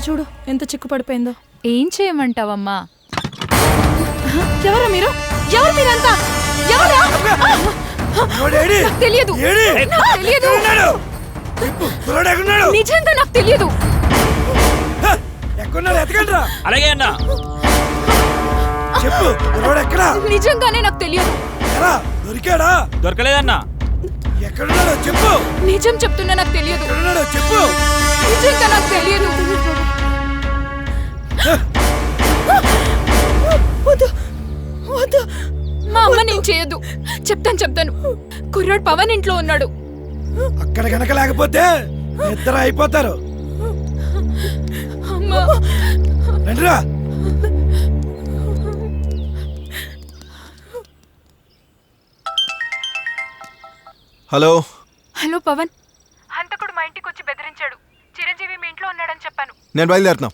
చూడు ఎంత చిక్కు పడిపోయిందో. ఏం చేయమంటావమ్మా? ఎవరా మీరు? ఎవరు మీరంతా? ఎవరా? తెలియదు, నిజంగా నాకు తెలియదు. అలాగే అన్నా, చెప్పు, నిజంగానే నాకు తెలియదు. దొరికాడా? దొరకలేదన్నా. ఎక్కడున్నాడో చెప్పు. నిజం చెప్తున్నా, నాకు తెలియదు. చెప్పు, నిజంగా నాకు తెలియదు. మా అమ్మ నేను చేయదు. చెప్తాను. కుర్రాడు పవన్ ఇంట్లో ఉన్నాడు. అక్కడ కనుక లేకపోతే ఇద్దరు అయిపోతారు. రండిరా. హలో పవన్. హంతకుడు మా ఇంటికి వచ్చి బెదిరించాడు. చిరంజీవి మీ ఇంట్లో ఉన్నాడని చెప్పాను. నేను బయలుదేరుతున్నా.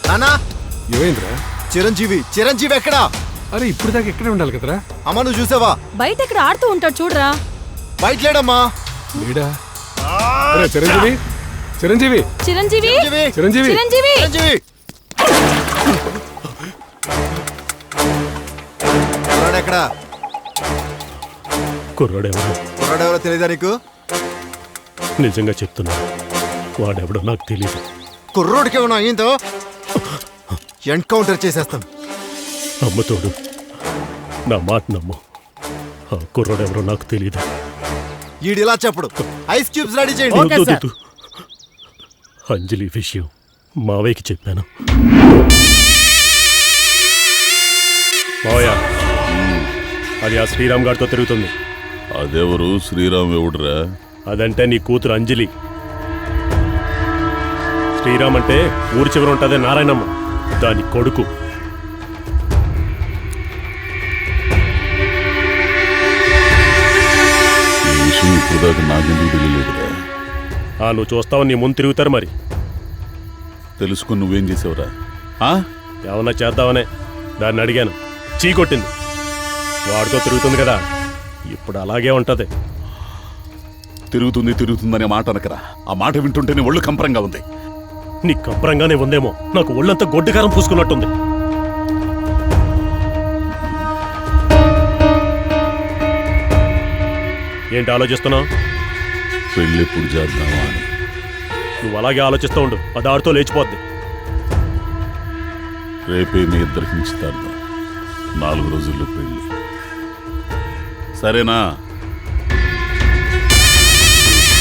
నానా, ఏమైందిరా? చిరంజీవి ఎక్కడా? అరే ఇప్పుడు దాకా ఎక్కడే ఉండాలి కదరా. అమ్మా నువ్వు చూసావా? బయట ఎక్కడ ఆడుతూ ఉంటాడు చూడరా. బయట లేడమ్మా. లేడా? చిరంజీవి చిరంజీవి చిరంజీవి చిరంజీవి చిరంజీవి చిరంజీవి ఎక్కడా? కుర్రాడెవరో తెలీదా నీకు? నిజంగా చెప్తున్నా, వాడెవడో నాకు తెలీదు. కుర్రోడికి ఏమన్నా అయ్యిందో ఎన్కౌంటర్ చేసేస్తాం. అమ్మతోడు, నా మాట నమ్ము. ఆ కుర్రోడెవరో నాకు తెలీదు. ఈడిలా చెప్పడు. ఐస్ క్యూబ్స్ రెడీ చేయండి. అంజలి విషయం మావయ్యకి చెప్పాను. మావయ్య, అది ఆ శ్రీరామ్ గారితో తిరుగుతుంది. అదెవరు? శ్రీరామ్ ఎవడురా? అదంటే నీ కూతురు అంజలి. శ్రీరామ్ అంటే ఊరి చివర ఉంటదే నారాయణమ్మ, దాని కొడుకు. ఈ విషయం ఇప్పుడు దాకా నాకెందుకు తెలియలేదురా? నువ్వు చూస్తావు, నీ ముందు తిరుగుతారు. మరి తెలుసుకుని నువ్వేం చేసావురా? ఏమన్నా చేద్దామనే దాన్ని అడిగాను. చీకొట్టింది. వాడితో తిరుగుతుంది కదా, ఇప్పుడు అలాగే ఉంటది. తిరుగుతుందనే మాట అనకరా. ఆ మాట వింటుంటేనే ఒళ్ళు కంపరంగా ఉంది. నీ కంపరంగానే ఉందేమో, నాకు ఒళ్ళంతా గొడ్డుకారం పూసుకున్నట్టుంది. ఏంటి ఆలోచిస్తున్నావు? పెళ్ళెప్పుడు చేద్దామా అని. నువ్వు అలాగే ఆలోచిస్తూ ఉండు, అది ఆడితో లేచిపోద్ది. రేపే మీ ఇద్దరికి నిశ్చితార్థం. 4 రోజుల్లో పెళ్ళి. సరేనా?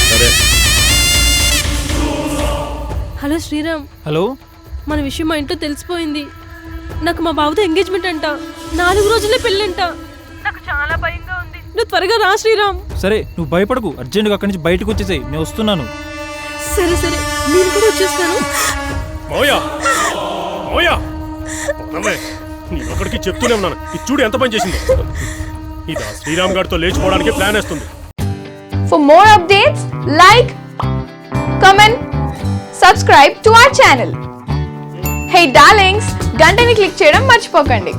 సరే. హలో శ్రీరామ్. హలో. మన విషయం మా ఇంట్లో తెలిసిపోయింది. నాకు మా బాబుతో ఎంగేజ్మెంట్ అంట. 4 రోజులే పెళ్ళంట. నాకు చాలా భయంగా ఉంది. నువ్వు త్వరగా రా శ్రీరామ్. సరే, నువ్వు భయపడకు. అర్జెంటుగా అక్కడి నుంచి బయటకు వచ్చేసాయి, నేను వస్తున్నాను. సరే నేను కూడా వచ్చేస్తాను. నేను ఒకడికి చెప్తూనే ఉన్నాను. ఇది చూడు ఎంత పని చేసిందో. ఇది ఆ శ్రీరామ్ గారితో లేచిపోవడానికి ప్లాన్ వేస్తుంది. For more updates, like, comment, subscribe to our channel. Hey darlings, గంటని click చేయడం మర్చిపోకండి.